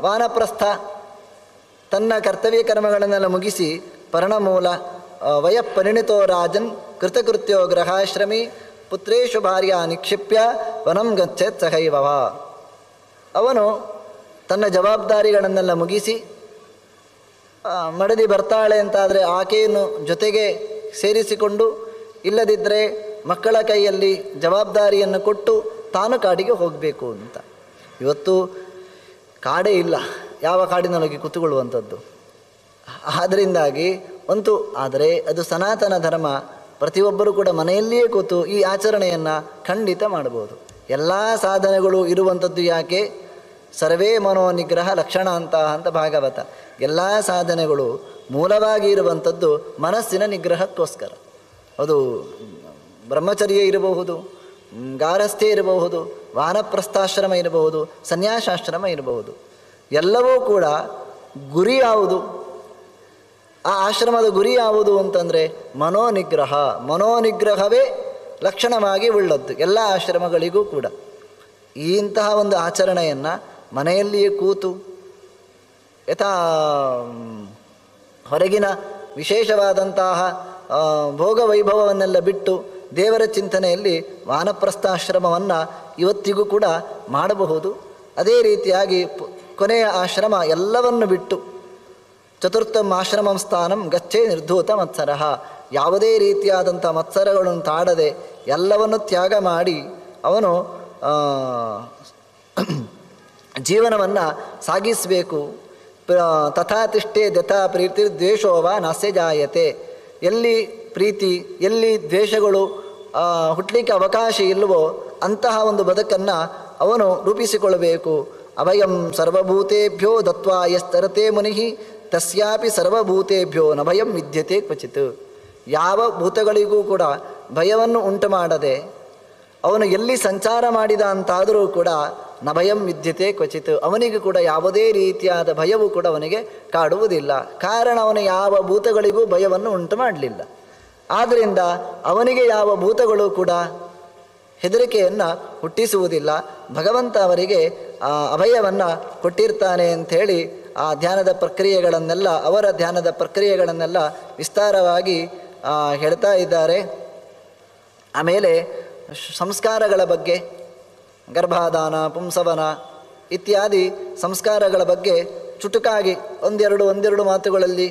ವಾನಪ್ರಸ್ಥ ತನ್ನ ಕರ್ತವ್ಯ ಕರ್ಮಗಳನ್ನೆಲ್ಲ ಮುಗಿಸಿ ಪರ್ಣಮೂಲ ವಯಃಪರಿಣಿತೋ ರಾಜನ್ ಕೃತಕೃತ್ಯೋ ಗೃಹಾಶ್ರಮಿ ಪುತ್ರೇಶು ಭಾರ್ಯ ನಿಕ್ಷಿಪ್ಯ ವನಂ ಗಚ್ಚೇತ್ ಸಹೈವವ. ಅವನು ತನ್ನ ಜವಾಬ್ದಾರಿಗಳನ್ನೆಲ್ಲ ಮುಗಿಸಿ ಮಡದಿ ಬರ್ತಾಳೆ ಅಂತಾದರೆ ಆಕೆಯನ್ನು ಜೊತೆಗೆ ಸೇರಿಸಿಕೊಂಡು, ಇಲ್ಲದಿದ್ದರೆ ಮಕ್ಕಳ ಕೈಯಲ್ಲಿ ಜವಾಬ್ದಾರಿಯನ್ನು ಕೊಟ್ಟು ತಾನು ಕಾಡಿಗೆ ಹೋಗಬೇಕು ಅಂತ. ಇವತ್ತು ಕಾಡೇ ಇಲ್ಲ, ಯಾವ ಕಾಡಿನೊಳಗೆ ಕೂತುಕೊಳ್ಳುವಂಥದ್ದು. ಆದ್ದರಿಂದಾಗಿ ಆದರೆ ಅದು ಸನಾತನ ಧರ್ಮ. ಪ್ರತಿಯೊಬ್ಬರೂ ಕೂಡ ಮನೆಯಲ್ಲಿಯೇ ಕೂತು ಈ ಆಚರಣೆಯನ್ನು ಖಂಡಿತ ಮಾಡಬಹುದು. ಎಲ್ಲ ಸಾಧನೆಗಳು ಇರುವಂಥದ್ದು ಯಾಕೆ? ಸರ್ವೇ ಮನೋನಿಗ್ರಹ ಲಕ್ಷಣ ಅಂತ ಭಾಗವತ. ಎಲ್ಲ ಸಾಧನೆಗಳು ಮೂಲವಾಗಿ ಇರುವಂಥದ್ದು ಮನಸ್ಸಿನ ನಿಗ್ರಹಕ್ಕೋಸ್ಕರ. ಅದು ಬ್ರಹ್ಮಚರ್ಯ ಇರಬಹುದು, ಗಾರಸ್ಥ್ಯ ಇರಬಹುದು, ವಾನಪ್ರಸ್ಥಾಶ್ರಮ ಇರಬಹುದು, ಸನ್ಯಾಸಾಶ್ರಮ ಇರಬಹುದು. ಎಲ್ಲವೂ ಕೂಡ ಗುರಿ ಯಾವುದು? ಆ ಆಶ್ರಮದ ಗುರಿ ಯಾವುದು ಅಂತಂದರೆ ಮನೋನಿಗ್ರಹ. ಮನೋನಿಗ್ರಹವೇ ಲಕ್ಷಣವಾಗಿ ಉಳ್ಳದ್ದು ಎಲ್ಲ ಆಶ್ರಮಗಳಿಗೂ ಕೂಡ. ಇಂತಹ ಒಂದು ಆಚರಣೆಯನ್ನು ಮನೆಯಲ್ಲಿಯೇ ಕೂತು ಹೊರಗಿನ ವಿಶೇಷವಾದಂತಹ ಭೋಗ ವೈಭವವನ್ನೆಲ್ಲ ಬಿಟ್ಟು ದೇವರ ಚಿಂತನೆಯಲ್ಲಿ ವಾನಪ್ರಸ್ಥಾಶ್ರಮವನ್ನು ಇವತ್ತಿಗೂ ಕೂಡ ಮಾಡಬಹುದು. ಅದೇ ರೀತಿಯಾಗಿ ಕೊನೆಯ ಆಶ್ರಮ ಎಲ್ಲವನ್ನು ಬಿಟ್ಟು ಚತುರ್ಥಂ ಆಶ್ರಮಂ ಸ್ಥಾನಂ ಗಚ್ಚೇ ನಿರ್ಧೂತ ಮತ್ಸರಃ. ಯಾವುದೇ ರೀತಿಯಾದಂಥ ಮತ್ಸರಗಳನ್ನು ತಾಡದೆ ಎಲ್ಲವನ್ನು ತ್ಯಾಗ ಮಾಡಿ ಅವನು ಜೀವನವನ್ನು ಸಾಗಿಸಬೇಕು. ತಥಾ ತಿಷ್ಠೆ ಯಥಾ ಪ್ರೀತಿ ದ್ವೇಷೋವ ನಾಸ್ಯ ಜಾಯತೆ. ಎಲ್ಲಿ ಪ್ರೀತಿ ಎಲ್ಲಿ ದ್ವೇಷಗಳು ಹುಟ್ಟಲಿಕ್ಕೆ ಅವಕಾಶ ಇಲ್ಲವೋ ಅಂತಹ ಒಂದು ಬದುಕನ್ನು ಅವನು ರೂಪಿಸಿಕೊಳ್ಳಬೇಕು. ಅಭಯಂ ಸರ್ವಭೂತೇಭ್ಯೋ ದತ್ವಾ ಯಸ್ತರತೆ ಮುನಿಃ ತಸ್ಯಾಪಿ ಸರ್ವಭೂತೇಭ್ಯೋ ನ ಭಯಂ ವಿದ್ಯತೆ ಕ್ವಚಿತ್. ಯಾವ ಭೂತಗಳಿಗೂ ಕೂಡ ಭಯವನ್ನು ಉಂಟು ಮಾಡದೆ ಅವನು ಎಲ್ಲಿ ಸಂಚಾರ ಮಾಡಿದ ಅಂತಾದರೂ ಕೂಡ ನ ಭಯಂ ವಿದ್ಯತೆ ಕ್ವಚಿತ್. ಅವನಿಗೂ ಕೂಡ ಯಾವುದೇ ರೀತಿಯಾದ ಭಯವು ಕೂಡ ಅವನಿಗೆ ಕಾಡುವುದಿಲ್ಲ. ಕಾರಣ ಅವನು ಯಾವ ಭೂತಗಳಿಗೂ ಭಯವನ್ನು ಉಂಟು ಮಾಡಲಿಲ್ಲ. ಆದ್ದರಿಂದ ಅವನಿಗೆ ಯಾವ ಭೂತಗಳು ಕೂಡ ಹೆದರಿಕೆಯನ್ನು ಹುಟ್ಟಿಸುವುದಿಲ್ಲ. ಭಗವಂತ ಅವರಿಗೆ ಅಭಯವನ್ನು ಕೊಟ್ಟಿರ್ತಾನೆ ಅಂಥೇಳಿ ಆ ಧ್ಯಾನದ ಪ್ರಕ್ರಿಯೆಗಳನ್ನೆಲ್ಲ ಅವರ ಧ್ಯಾನದ ಪ್ರಕ್ರಿಯೆಗಳನ್ನೆಲ್ಲ ವಿಸ್ತಾರವಾಗಿ ಹೇಳ್ತಾ ಇದ್ದಾರೆ. ಆಮೇಲೆ ಸಂಸ್ಕಾರಗಳ ಬಗ್ಗೆ ಗರ್ಭಾಧಾನ ಪುಂಸವನ ಇತ್ಯಾದಿ ಸಂಸ್ಕಾರಗಳ ಬಗ್ಗೆ ಚುಟುಕಾಗಿ ಒಂದೆರಡು ಮಾತುಗಳಲ್ಲಿ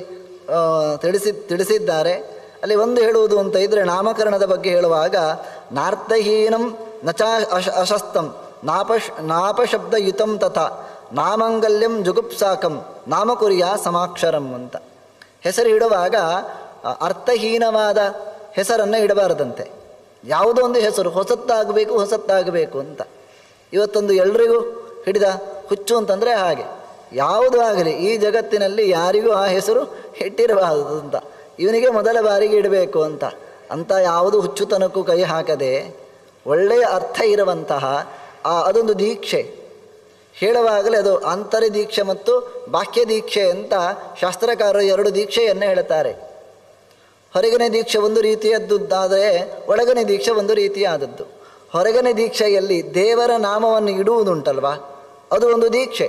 ತಿಳಿಸಿದ್ದಾರೆ. ಅಲ್ಲಿ ಒಂದು ಹೇಳುವುದು ಅಂತ ಇದ್ದರೆ ನಾಮಕರಣದ ಬಗ್ಗೆ ಹೇಳುವಾಗ ನಾರ್ಥಹೀನಂ ನಚಾ ಅಶಸ್ತಂ ನಾಪಶಬ್ದಯುತಂ ತಥಾ ನಾಮಂಗಲ್ಯಂ ಜುಗುಪ್ಸಾಕಂ ನಾಮಕುರ್ಯ ಸಮಾಕ್ಷರಂ ಅಂತ. ಹೆಸರು ಇಡುವಾಗ ಅರ್ಥಹೀನವಾದ ಹೆಸರನ್ನು ಇಡಬಾರದಂತೆ. ಯಾವುದೋ ಒಂದು ಹೆಸರು ಹೊಸತ್ತಾಗಬೇಕು ಅಂತ. ಇವತ್ತೊಂದು ಎಲ್ರಿಗೂ ಹಿಡಿದ ಹುಚ್ಚು ಅಂತಂದರೆ ಹಾಗೆ. ಯಾವುದೂ ಆಗಲಿ ಈ ಜಗತ್ತಿನಲ್ಲಿ ಯಾರಿಗೂ ಆ ಹೆಸರು ಇಟ್ಟಿರಬಾರದು ಅಂತ. ಇವನಿಗೆ ಮೊದಲ ಬಾರಿಗೆ ಇಡಬೇಕು ಅಂತ ಯಾವುದು ಹುಚ್ಚುತನಕ್ಕೂ ಕೈ ಹಾಕದೆ ಒಳ್ಳೆಯ ಅರ್ಥ ಇರುವಂತಹ ಅದೊಂದು ದೀಕ್ಷೆ ಹೇಳುವಾಗಲೇ ಅದು ಆಂತರ್ಯ ದೀಕ್ಷೆ ಮತ್ತು ಬಾಹ್ಯ ದೀಕ್ಷೆ ಅಂತ ಶಾಸ್ತ್ರಕಾರರು ಎರಡು ದೀಕ್ಷೆಯನ್ನು ಹೇಳುತ್ತಾರೆ. ಹೊರಗನೆ ದೀಕ್ಷೆ ಒಂದು ರೀತಿಯದ್ದಾದರೆ ಒಳಗನೆ ದೀಕ್ಷೆ ಒಂದು ರೀತಿಯಾದದ್ದು. ಹೊರಗನೆ ದೀಕ್ಷೆಯಲ್ಲಿ ದೇವರ ನಾಮವನ್ನು ಇಡುವುದುಂಟಲ್ವ, ಅದು ಒಂದು ದೀಕ್ಷೆ.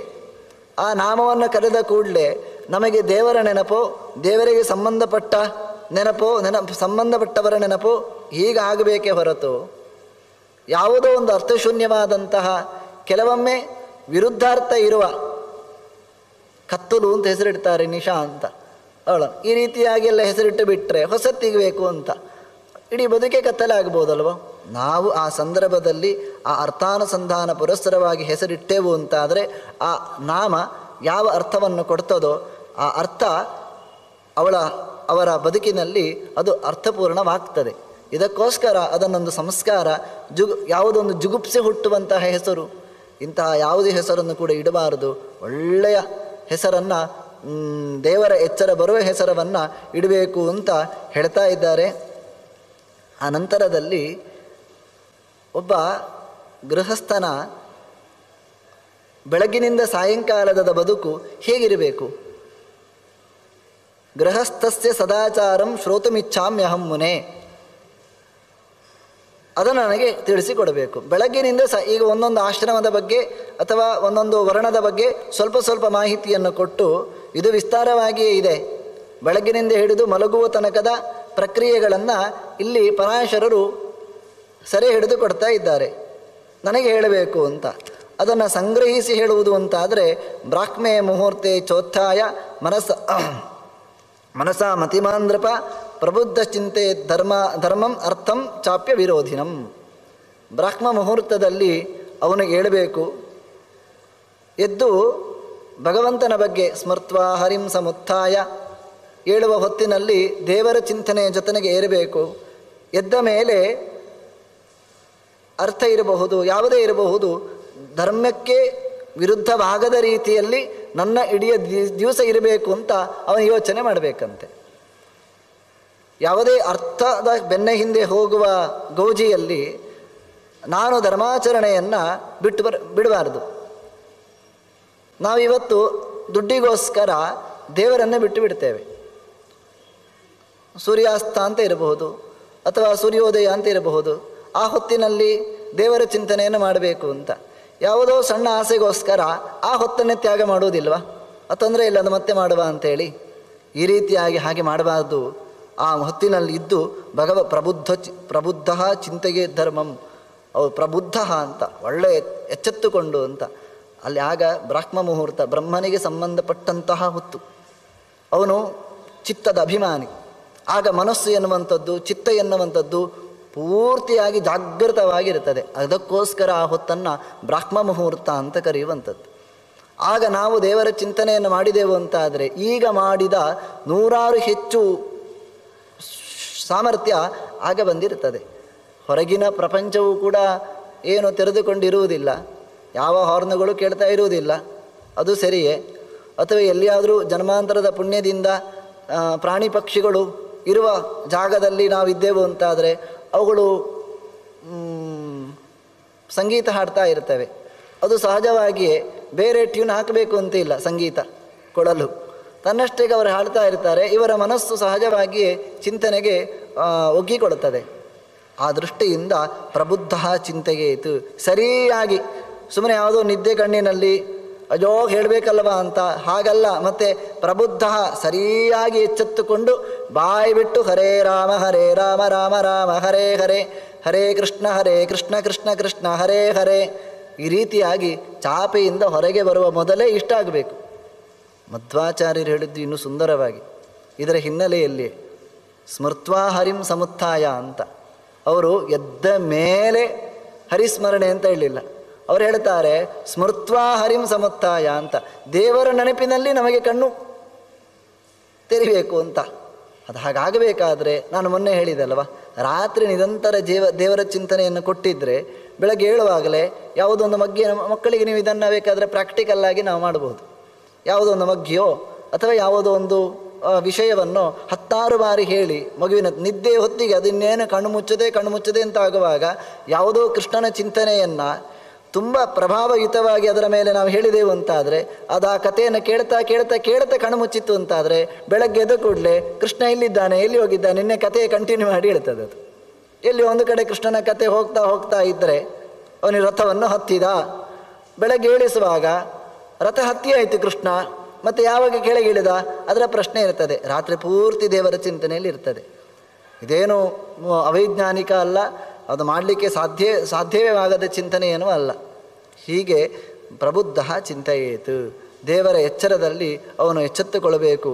ಆ ನಾಮವನ್ನು ಕರೆದ ಕೂಡಲೇ ನಮಗೆ ದೇವರ ನೆನಪು, ದೇವರಿಗೆ ಸಂಬಂಧಪಟ್ಟ ಸಂಬಂಧಪಟ್ಟವರ ನೆನಪು ಹೀಗಾಗಬೇಕೇ ಹೊರತು ಯಾವುದೋ ಒಂದು ಅರ್ಥಶೂನ್ಯವಾದಂತಹ ಕೆಲವೊಮ್ಮೆ ವಿರುದ್ಧಾರ್ಥ ಇರುವ ಕತ್ತಲು ಅಂತ ಹೆಸರಿಡ್ತಾರೆ, ನಿಶಾ ಅಂತ ಈ ರೀತಿಯಾಗಿ ಎಲ್ಲ ಹೆಸರಿಟ್ಟು ಬಿಟ್ಟರೆ ಹೊಸತ್ತಿಗಬೇಕು ಅಂತ ಇಡೀ ಬದುಕೆ ಕತ್ತಲಾಗಬಹುದಲ್ವ. ನಾವು ಆ ಸಂದರ್ಭದಲ್ಲಿ ಆ ಅರ್ಥಾನುಸಂಧಾನ ಪುರಸ್ಸರವಾಗಿ ಹೆಸರಿಟ್ಟೆವು ಅಂತಾದರೆ ಆ ನಾಮ ಯಾವ ಅರ್ಥವನ್ನು ಕೊಡ್ತದೋ ಆ ಅರ್ಥ ಅವರ ಬದುಕಿನಲ್ಲಿ ಅದು ಅರ್ಥಪೂರ್ಣವಾಗ್ತದೆ. ಇದಕ್ಕೋಸ್ಕರ ಅದನ್ನೊಂದು ಸಂಸ್ಕಾರ ಯಾವುದೊಂದು ಜುಗುಪ್ಸೆ ಹುಟ್ಟುವಂತಹ ಹೆಸರು, ಇಂತಹ ಯಾವುದೇ ಹೆಸರನ್ನು ಕೂಡ ಇಡಬಾರದು. ಒಳ್ಳೆಯ ಹೆಸರನ್ನು, ದೇವರ ಎಚ್ಚರ ಬರುವ ಹೆಸರನ್ನು ಇಡಬೇಕು ಅಂತ ಹೇಳ್ತಾ ಇದ್ದಾರೆ. ಆ ನಂತರದಲ್ಲಿ ಒಬ್ಬ ಗೃಹಸ್ಥನ ಬೆಳಗಿನಿಂದ ಸಾಯಂಕಾಲದ ಬದುಕು ಹೇಗಿರಬೇಕು? ಗೃಹಸ್ಥಸ್ಯ ಸದಾಚಾರಂ ಶ್ರೋತುಮಿಚ್ಛಾಮ್ಯಹಂ ಮುನೆ. ಅದನ್ನು ನನಗೆ ತಿಳಿಸಿಕೊಡಬೇಕು. ಬೆಳಗ್ಗಿನಿಂದ ಈಗ ಒಂದೊಂದು ಆಶ್ರಮದ ಬಗ್ಗೆ ಅಥವಾ ಒಂದೊಂದು ವರ್ಣದ ಬಗ್ಗೆ ಸ್ವಲ್ಪ ಸ್ವಲ್ಪ ಮಾಹಿತಿಯನ್ನು ಕೊಟ್ಟು, ಇದು ವಿಸ್ತಾರವಾಗಿಯೇ ಇದೆ. ಬೆಳಗ್ಗಿನಿಂದ ಹಿಡಿದು ಮಲಗುವ ತನಕದ ಪ್ರಕ್ರಿಯೆಗಳನ್ನು ಇಲ್ಲಿ ಪರಾಶರರು ಸೆರೆ ಹಿಡಿದು ಕೊಡ್ತಾ ಇದ್ದಾರೆ. ನನಗೆ ಹೇಳಬೇಕು ಅಂತ ಅದನ್ನು ಸಂಗ್ರಹಿಸಿ ಹೇಳುವುದು ಅಂತಾದರೆ, ಬ್ರಾಹ್ಮೆ ಮುಹೂರ್ತೆ ಚೋತ್ಥಾಯ ಮನಸ ಮತಿಮಾಂದ್ರಪ ಪ್ರಬುದ್ಧ ಚಿಂತೆ ಧರ್ಮಂ ಅರ್ಥಂ ಚಾಪ್ಯ ವಿರೋಧಿನಂ. ಬ್ರಾಹ್ಮ ಮುಹೂರ್ತದಲ್ಲಿ ಅವನಿಗೆ ಹೇಳಬೇಕು, ಎದ್ದು ಭಗವಂತನ ಬಗ್ಗೆ ಸ್ಮೃತ್ವಾ ಹರಿಂ ಸಮುತ್ಥಾಯ, ಏಳುವ ಹೊತ್ತಿನಲ್ಲಿ ದೇವರ ಚಿಂತನೆಯ ಜೊತೆಗೆ ಏರಬೇಕು. ಎದ್ದ ಮೇಲೆ ಅರ್ಥ ಇರಬಹುದು, ಯಾವುದೇ ಇರಬಹುದು, ಧರ್ಮಕ್ಕೆ ವಿರುದ್ಧವಾಗದ ರೀತಿಯಲ್ಲಿ ನನ್ನ ಇಡೀ ದಿವಸ ಇರಬೇಕು ಅಂತ ಅವನು ಯೋಚನೆ ಮಾಡಬೇಕಂತೆ. ಯಾವುದೇ ಅರ್ಥದ ಬೆನ್ನ ಹಿಂದೆ ಹೋಗುವ ಗೋಜಿಯಲ್ಲಿ ನಾನು ಧರ್ಮಾಚರಣೆಯನ್ನು ಬಿಡಬಾರ್ದು. ನಾವಿವತ್ತು ದುಡ್ಡಿಗೋಸ್ಕರ ದೇವರನ್ನೇ ಬಿಟ್ಟು ಬಿಡ್ತೇವೆ. ಸೂರ್ಯಾಸ್ತ ಅಂತ ಇರಬಹುದು ಅಥವಾ ಸೂರ್ಯೋದಯ ಅಂತ ಇರಬಹುದು. ಆ ಹೊತ್ತಿನಲ್ಲಿ ದೇವರ ಚಿಂತನೆಯನ್ನು ಮಾಡಬೇಕು ಅಂತ ಯಾವುದೋ ಸಣ್ಣ ಆಸೆಗೋಸ್ಕರ ಆ ಹೊತ್ತನ್ನೇ ತ್ಯಾಗ ಮಾಡುವುದಿಲ್ವ? ತೊಂದರೆ ಇಲ್ಲ, ಅದು ಮತ್ತೆ ಮಾಡುವ ಅಂಥೇಳಿ. ಈ ರೀತಿಯಾಗಿ ಹಾಗೆ ಮಾಡಬಾರ್ದು. ಆ ಹೊತ್ತಿನಲ್ಲಿ ಇದ್ದು ಪ್ರಬುದ್ಧ ಚಿಂತೆಗೆ ಧರ್ಮಂ, ಅವು ಪ್ರಬುದ್ಧ ಅಂತ ಒಳ್ಳೆ ಎಚ್ಚೆತ್ತುಕೊಂಡು ಅಂತ ಅಲ್ಲಿ. ಆಗ ಬ್ರಾಹ್ಮ ಮುಹೂರ್ತ ಬ್ರಹ್ಮನಿಗೆ ಸಂಬಂಧಪಟ್ಟಂತಹ ಹೊತ್ತು. ಅವನು ಚಿತ್ತದ ಅಭಿಮಾನಿ. ಆಗ ಮನಸ್ಸು ಎನ್ನುವಂಥದ್ದು, ಚಿತ್ತ ಎನ್ನುವಂಥದ್ದು ಪೂರ್ತಿಯಾಗಿ ಜಾಗೃತವಾಗಿರುತ್ತದೆ. ಅದಕ್ಕೋಸ್ಕರ ಆ ಹೊತ್ತನ್ನು ಬ್ರಾಹ್ಮ ಮುಹೂರ್ತ ಅಂತ ಕರೆಯುವಂಥದ್ದು. ಆಗ ನಾವು ದೇವರ ಚಿಂತನೆಯನ್ನು ಮಾಡಿದೆವು ಅಂತಾದರೆ ಈಗ ಮಾಡಿದ 100 ಹೆಚ್ಚು ಸಾಮರ್ಥ್ಯ ಆಗ ಬಂದಿರುತ್ತದೆ. ಹೊರಗಿನ ಪ್ರಪಂಚವೂ ಕೂಡ ಏನು ತೆರೆದುಕೊಂಡಿರುವುದಿಲ್ಲ, ಯಾವ ಹಾರ್ನ್ಗಳು ಕೇಳ್ತಾ ಇರುವುದಿಲ್ಲ, ಅದು ಸರಿಯೇ. ಅಥವಾ ಎಲ್ಲಿಯಾದರೂ ಜನ್ಮಾಂತರದ ಪುಣ್ಯದಿಂದ ಪ್ರಾಣಿ ಪಕ್ಷಿಗಳು ಇರುವ ಜಾಗದಲ್ಲಿ ನಾವಿದ್ದೆವು ಅಂತಾದರೆ ಅವುಗಳು ಸಂಗೀತ ಹಾಡ್ತಾ ಇರ್ತವೆ. ಅದು ಸಹಜವಾಗಿಯೇ ಬೇರೆ ಟ್ಯೂನ್ ಹಾಕಬೇಕು ಅಂತ ಇಲ್ಲ. ಸಂಗೀತ ಕೊಡಲು ತನ್ನಷ್ಟೇ ಅವರು ಹಾಡ್ತಾ ಇರ್ತಾರೆ. ಇವರ ಮನಸ್ಸು ಸಹಜವಾಗಿಯೇ ಚಿಂತನೆಗೆ ಒಗ್ಗಿಕೊಡುತ್ತದೆ. ಆ ದೃಷ್ಟಿಯಿಂದ ಪ್ರಬುದ್ಧ ಚಿಂತೆಗೆ ಇತ್ತು. ಸರಿಯಾಗಿ ಸುಮ್ಮನೆ ಯಾವುದೋ ನಿದ್ದೆ ಕಣ್ಣಿನಲ್ಲಿ ಅಯ್ಯೋ ಹೇಳಬೇಕಲ್ವ ಅಂತ ಹಾಗಲ್ಲ. ಮತ್ತು ಪ್ರಬುದ್ಧ ಸರಿಯಾಗಿ ಎಚ್ಚೆತ್ತುಕೊಂಡು ಬಾಯಿ ಬಿಟ್ಟು ಹರೇ ರಾಮ ರಾಮ ರಾಮ ಹರೇ ಹರೇ, ಹರೇ ಕೃಷ್ಣ ಕೃಷ್ಣ ಕೃಷ್ಣ ಹರೇ ಹರೇ, ಈ ರೀತಿಯಾಗಿ ಚಾಪೆಯಿಂದ ಹೊರಗೆ ಬರುವ ಮೊದಲೇ ಇಷ್ಟ ಆಗಬೇಕು. ಮಧ್ವಾಚಾರ್ಯರು ಹೇಳಿದ್ದು ಇನ್ನೂ ಸುಂದರವಾಗಿ ಇದರ ಹಿನ್ನೆಲೆಯಲ್ಲಿ ಸ್ಮೃತ್ವಾ ಹರಿಂ ಸಮುತ್ಥಾಯ ಅಂತ. ಅವರು ಎದ್ದ ಮೇಲೆ ಹರಿಸ್ಮರಣೆ ಅಂತ ಹೇಳಿಲ್ಲ. ಅವರು ಹೇಳ್ತಾರೆ ಸ್ಮೃತ್ವಾ ಹರಿಂ ಸಮುತ್ಥಾಯ ಅಂತ. ದೇವರ ನೆನಪಿನಲ್ಲಿ ನಮಗೆ ಕಣ್ಣು ತೆರಿಬೇಕು ಅಂತ. ಅದು ಹಾಗಾಗಬೇಕಾದ್ರೆ ನಾನು ಮೊನ್ನೆ ಹೇಳಿದಲ್ವ, ರಾತ್ರಿ ನಿರಂತರ ದೇವರ ಚಿಂತನೆಯನ್ನು ಕೊಟ್ಟಿದ್ದರೆ ಬೆಳಗ್ಗೆ ಹೇಳುವಾಗಲೇ ಯಾವುದೊಂದು ಮಕ್ಕಳಿಗೆ ನೀವು ಇದನ್ನು ಬೇಕಾದರೆ ಪ್ರಾಕ್ಟಿಕಲ್ಲಾಗಿ ನಾವು ಮಾಡಬಹುದು. ಯಾವುದೊಂದು ಮಗ್ಗಿಯೋ ಅಥವಾ ಯಾವುದೋ ಒಂದು ವಿಷಯವನ್ನು 10 ಬಾರಿ ಹೇಳಿ ಮಗುವಿನ ನಿದ್ದೆ ಹೊತ್ತಿಗೆ ಅದನ್ನೇನು ಕಣ್ಣು ಮುಚ್ಚದೆ ಅಂತ ಆಗುವಾಗ ಯಾವುದೋ ಕೃಷ್ಣನ ಚಿಂತನೆಯನ್ನು ತುಂಬ ಪ್ರಭಾವಯುತವಾಗಿ ಅದರ ಮೇಲೆ ನಾವು ಹೇಳಿದೆವು ಅಂತಾದರೆ ಅದು ಆ ಕಥೆಯನ್ನು ಕೇಳ್ತಾ ಕಣ್ಣು ಮುಚ್ಚಿತ್ತು ಅಂತಾದರೆ ಬೆಳಗ್ಗೆ ಎದ್ದ ಕೂಡಲೇ ಕೃಷ್ಣ ಎಲ್ಲಿದ್ದಾನೆ, ಎಲ್ಲಿ ಹೋಗಿದ್ದಾನೆ, ನಿನ್ನೆ ಕಥೆ ಕಂಟಿನ್ಯೂ ಮಾಡಿ ಹೇಳ್ತದೆ. ಅದು ಎಲ್ಲಿ ಒಂದು ಕಡೆ ಕೃಷ್ಣನ ಕಥೆ ಹೋಗ್ತಾ ಇದ್ದರೆ ಅವನಿಗೆ ರಥವನ್ನು ಹತ್ತಿದ, ಬೆಳಗ್ಗೆ ಏಳಿಸುವಾಗ ರಥ ಹತ್ತಿ ಆಯಿತು ಕೃಷ್ಣ, ಮತ್ತು ಯಾವಾಗ ಕೆಳಗೆ ಇಳಿದ ಅದರ ಪ್ರಶ್ನೆ ಇರ್ತದೆ. ರಾತ್ರಿ ಪೂರ್ತಿ ದೇವರ ಚಿಂತನೆಯಲ್ಲಿ ಇರ್ತದೆ. ಇದೇನು ಅವೈಜ್ಞಾನಿಕ ಅಲ್ಲ, ಅದು ಮಾಡಲಿಕ್ಕೆ ಸಾಧ್ಯವೇ ಆಗದ ಚಿಂತನೆ ಏನೂ ಅಲ್ಲ. ಹೀಗೆ ಪ್ರಬುದ್ಧ ಚಿಂತೆಯೇತು, ದೇವರ ಎಚ್ಚರದಲ್ಲಿ ಅವನು ಎಚ್ಚೆತ್ತುಕೊಳ್ಳಬೇಕು.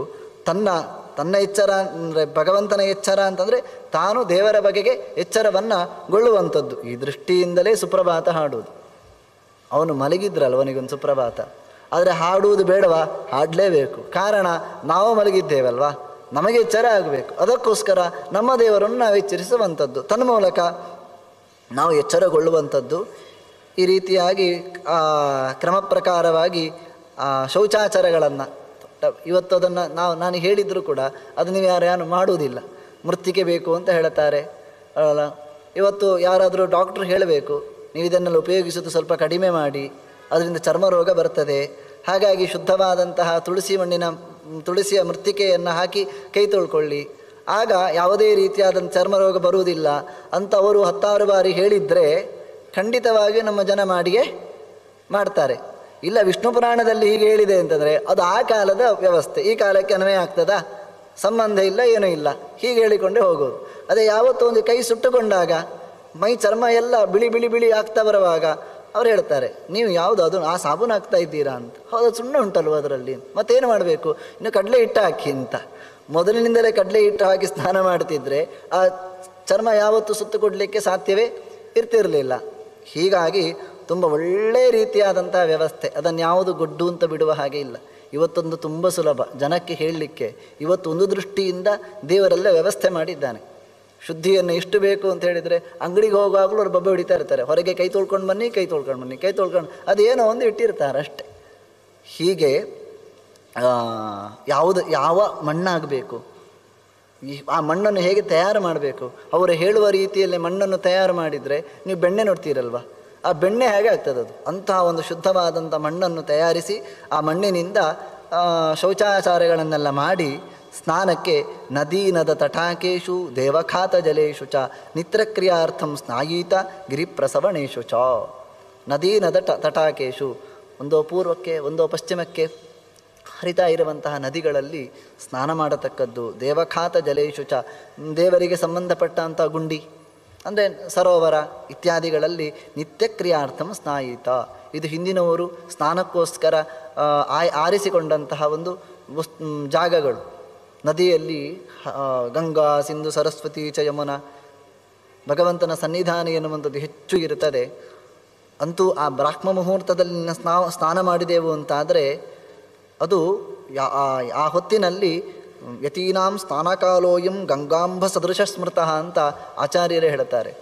ತನ್ನ ಎಚ್ಚರ ಅಂದರೆ ಭಗವಂತನ ಎಚ್ಚರ ಅಂತಂದರೆ ತಾನು ದೇವರ ಬಗೆಗೆ ಎಚ್ಚರವನ್ನು ಗೊಳ್ಳುವಂಥದ್ದು. ಈ ದೃಷ್ಟಿಯಿಂದಲೇ ಸುಪ್ರಭಾತ ಹಾಡುವುದು. ಅವನು ಮಲಗಿದ್ರಲ್ಲ, ಅವನಿಗೊಂದು ಸುಪ್ರಭಾತ. ಆದರೆ ಹಾಡುವುದು ಬೇಡವಾ? ಹಾಡಲೇಬೇಕು. ಕಾರಣ ನಾವು ಮಲಗಿದ್ದೇವಲ್ವಾ, ನಮಗೆ ಎಚ್ಚರ ಆಗಬೇಕು. ಅದಕ್ಕೋಸ್ಕರ ನಮ್ಮ ದೇವರನ್ನು ನಾವು ಎಚ್ಚರಿಸುವಂಥದ್ದು, ತನ್ಮೂಲಕ ನಾವು ಎಚ್ಚರಗೊಳ್ಳುವಂಥದ್ದು. ಈ ರೀತಿಯಾಗಿ ಕ್ರಮ ಪ್ರಕಾರವಾಗಿ ಶೌಚಾಚಾರಗಳನ್ನು ಇವತ್ತು ಅದನ್ನು ನಾನು ಹೇಳಿದರೂ ಕೂಡ ಅದು ನೀವು ಯಾರು ಮಾಡುವುದಿಲ್ಲ. ಮೃತ್ತಿಗೆ ಬೇಕು ಅಂತ ಹೇಳ್ತಾರೆ ಅಲ್ಲ. ಇವತ್ತು ಯಾರಾದರೂ ಡಾಕ್ಟ್ರು ಹೇಳಬೇಕು, ನೀವು ಇದನ್ನೆಲ್ಲ ಉಪಯೋಗಿಸೋದು ಸ್ವಲ್ಪ ಕಡಿಮೆ ಮಾಡಿ, ಅದರಿಂದ ಚರ್ಮ ರೋಗ ಬರ್ತದೆ, ಹಾಗಾಗಿ ಶುದ್ಧವಾದಂತಹ ತುಳಸಿಯ ಮೃತ್ತಿಕೆಯನ್ನು ಹಾಕಿ ಕೈ ತೊಳ್ಕೊಳ್ಳಿ ಆಗ ಯಾವುದೇ ರೀತಿಯಾದಂಥ ಚರ್ಮರೋಗ ಬರುವುದಿಲ್ಲ ಅಂತ ಅವರು 10 ಬಾರಿ ಹೇಳಿದರೆ ಖಂಡಿತವಾಗಿಯೂ ನಮ್ಮ ಜನ ಮಾಡಿಯೇ ಮಾಡ್ತಾರೆ. ಇಲ್ಲ ವಿಷ್ಣು ಪುರಾಣದಲ್ಲಿ ಹೀಗೆ ಹೇಳಿದೆ ಅಂತಂದರೆ ಅದು ಆ ಕಾಲದ ವ್ಯವಸ್ಥೆ, ಈ ಕಾಲಕ್ಕೆ ಅನ್ವಯ ಆಗ್ತದಾ? ಸಂಬಂಧ ಇಲ್ಲ, ಏನೂ ಇಲ್ಲ, ಹೀಗೆ ಹೇಳಿಕೊಂಡೇ ಹೋಗೋದು. ಅದೇ ಯಾವತ್ತೂ ಒಂದು ಕೈ ಸುಟ್ಟುಕೊಂಡಾಗ ಮೈ ಚರ್ಮ ಎಲ್ಲ ಬಿಳಿ ಬಿಳಿ ಬಿಳಿ ಆಗ್ತಾ ಬರುವಾಗ ಅವ್ರು ಹೇಳ್ತಾರೆ, ನೀವು ಯಾವುದು ಅದು ಆ ಸಾಬೂನು ಹಾಕ್ತಾ ಇದ್ದೀರಾ ಅಂತ. ಹೌದು, ಸುಣ್ಣ ಉಂಟಲ್ವ ಅದರಲ್ಲಿ, ಮತ್ತೇನು ಮಾಡಬೇಕು, ಇನ್ನು ಕಡಲೆ ಹಿಟ್ಟು ಹಾಕಿ ಅಂತ. ಮೊದಲಿನಿಂದಲೇ ಕಡಲೆ ಹಿಟ್ಟು ಹಾಕಿ ಸ್ನಾನ ಮಾಡ್ತಿದ್ರೆ ಆ ಚರ್ಮ ಯಾವತ್ತೂ ಸುತ್ತು ಕೊಡಲಿಕ್ಕೆ ಸಾಧ್ಯವೇ ಇರ್ತಿರಲಿಲ್ಲ. ಹೀಗಾಗಿ ತುಂಬ ಒಳ್ಳೆಯ ರೀತಿಯಾದಂಥ ವ್ಯವಸ್ಥೆ, ಅದನ್ನು ಯಾವುದು ಗೊಡ್ಡು ಅಂತ ಬಿಡುವ ಹಾಗೆ ಇಲ್ಲ. ಇವತ್ತೊಂದು ತುಂಬ ಸುಲಭ ಜನಕ್ಕೆ ಹೇಳಲಿಕ್ಕೆ. ಇವತ್ತು ಒಂದು ದೃಷ್ಟಿಯಿಂದ ದೇವರೆಲ್ಲ ವ್ಯವಸ್ಥೆ ಮಾಡಿದ್ದಾನೆ. ಶುದ್ಧಿಯನ್ನು ಎಷ್ಟು ಬೇಕು ಅಂತ ಹೇಳಿದರೆ ಅಂಗಡಿಗೆ ಹೋಗುವಾಗಲೂ ಅವ್ರು ಬಬ್ಬೆ ಹೊಡಿತಾ ಇರ್ತಾರೆ, ಹೊರಗೆ ಕೈ ತೊಳ್ಕೊಂಡು ಬನ್ನಿ, ಕೈ ತೊಳ್ಕೊಂಡು ಬನ್ನಿ, ಕೈ ತೊಳ್ಕೊಂಡು, ಅದೇನೋ ಒಂದು ಇಟ್ಟಿರ್ತಾರೆ ಅಷ್ಟೆ. ಹೀಗೆ ಯಾವ ಮಣ್ಣಾಗಬೇಕು, ಆ ಮಣ್ಣನ್ನು ಹೇಗೆ ತಯಾರು ಮಾಡಬೇಕು, ಅವರು ಹೇಳುವ ರೀತಿಯಲ್ಲಿ ಮಣ್ಣನ್ನು ತಯಾರು ಮಾಡಿದರೆ ನೀವು ಬೆಣ್ಣೆ ನೋಡ್ತೀರಲ್ವ, ಆ ಬೆಣ್ಣೆ ಹೇಗೆ ಆಗ್ತದೆ ಅದು. ಅಂತಹ ಒಂದು ಶುದ್ಧವಾದಂಥ ಮಣ್ಣನ್ನು ತಯಾರಿಸಿ ಆ ಮಣ್ಣಿನಿಂದ ಶೌಚಾಚಾರಗಳನ್ನೆಲ್ಲ ಮಾಡಿ ಸ್ನಾನಕ್ಕೆ ನದೀನದ ತಟಾಕೇಶು ದೇವಖಾತ ಜಲೇಶು ಚ ನಿತ್ರಕ್ರಿಯಾರ್ಥಂ ಸ್ನಾಯೀತ ಗಿರಿಪ್ರಸವಣೇಶು ಚ. ನದೀನದ ತಟಾಕೇಶು, ಒಂದೋ ಪೂರ್ವಕ್ಕೆ ಒಂದೋ ಪಶ್ಚಿಮಕ್ಕೆ ಹರಿತಾ ಇರುವಂತಹ ನದಿಗಳಲ್ಲಿ ಸ್ನಾನ ಮಾಡತಕ್ಕದ್ದು. ದೇವಖಾತ ಜಲೇಶು ಚ, ದೇವರಿಗೆ ಸಂಬಂಧಪಟ್ಟಂಥ ಗುಂಡಿ ಅಂದರೆ ಸರೋವರ ಇತ್ಯಾದಿಗಳಲ್ಲಿ ನಿತ್ಯಕ್ರಿಯಾರ್ಥಂ ಸ್ನಾಯಿತ. ಇದು ಹಿಂದಿನವರು ಸ್ನಾನಕ್ಕೋಸ್ಕರ ಆರಿಸಿಕೊಂಡಂತಹ ಒಂದು ಜಾಗಗಳು. ನದಿಯಲ್ಲಿ ಗಂಗಾ ಸಿಂಧು ಸರಸ್ವತಿ ಚ ಯಮುನಾ ಭಗವಂತನ ಸನ್ನಿಧಾನ ಎನ್ನುವಂಥದ್ದು ಹೆಚ್ಚು ಇರುತ್ತದೆ. ಅಂತೂ ಆ ಬ್ರಾಹ್ಮ ಮುಹೂರ್ತದಲ್ಲಿ ಸ್ನಾನ ಮಾಡಿದೆವು ಅಂತಾದರೆ ಅದು ಆ ಹೊತ್ತಿನಲ್ಲಿ ಯತೀನಾಂ ಸ್ನಾನಕಾಲೋಯಂ ಗಂಗಾಂಬ ಸದೃಶ ಸ್ಮೃತಃ ಅಂತ ಆಚಾರ್ಯರೇ ಹೇಳ್ತಾರೆ.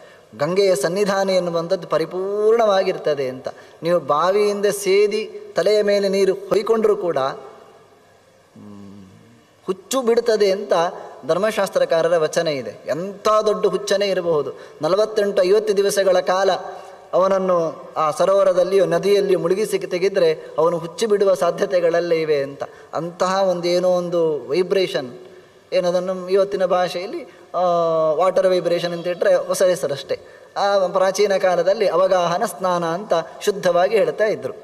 ಗಂಗೆಯ ಸನ್ನಿಧಾನ ಎನ್ನುವಂಥದ್ದು ಪರಿಪೂರ್ಣವಾಗಿರ್ತದೆ ಅಂತ. ನೀವು ಬಾವಿಯಿಂದ ಸೇದಿ ತಲೆಯ ಮೇಲೆ ನೀರು ಹೊಯ್ಕೊಂಡ್ರೂ ಕೂಡ ಹುಚ್ಚು ಬಿಡುತ್ತದೆ ಅಂತ ಧರ್ಮಶಾಸ್ತ್ರಕಾರರ ವಚನ ಇದೆ. ಎಂಥ ದೊಡ್ಡ ಹುಚ್ಚನೇ ಇರಬಹುದು, 48-50 ದಿವಸಗಳ ಕಾಲ ಅವನನ್ನು ಆ ಸರೋವರದಲ್ಲಿಯೋ ನದಿಯಲ್ಲಿಯೋ ಮುಳುಗಿಸಿ ತೆಗೆದರೆ ಅವನು ಹುಚ್ಚಿ ಬಿಡುವ ಸಾಧ್ಯತೆಗಳೆಲ್ಲ ಇವೆ ಅಂತ. ಅಂತಹ ಏನೋ ಒಂದು ವೈಬ್ರೇಷನ್, ಏನದನ್ನು ಇವತ್ತಿನ ಭಾಷೆಯಲ್ಲಿ ವಾಟರ್ ವೈಬ್ರೇಷನ್ ಅಂತ ಇಟ್ಟರೆ ಹೊಸ ಹೆಸರಷ್ಟೇ. ಆ ಪ್ರಾಚೀನ ಕಾಲದಲ್ಲಿ ಅವಗಾಹನ ಸ್ನಾನ ಅಂತ ಶುದ್ಧವಾಗಿ ಹೇಳ್ತಾ ಇದ್ದರು.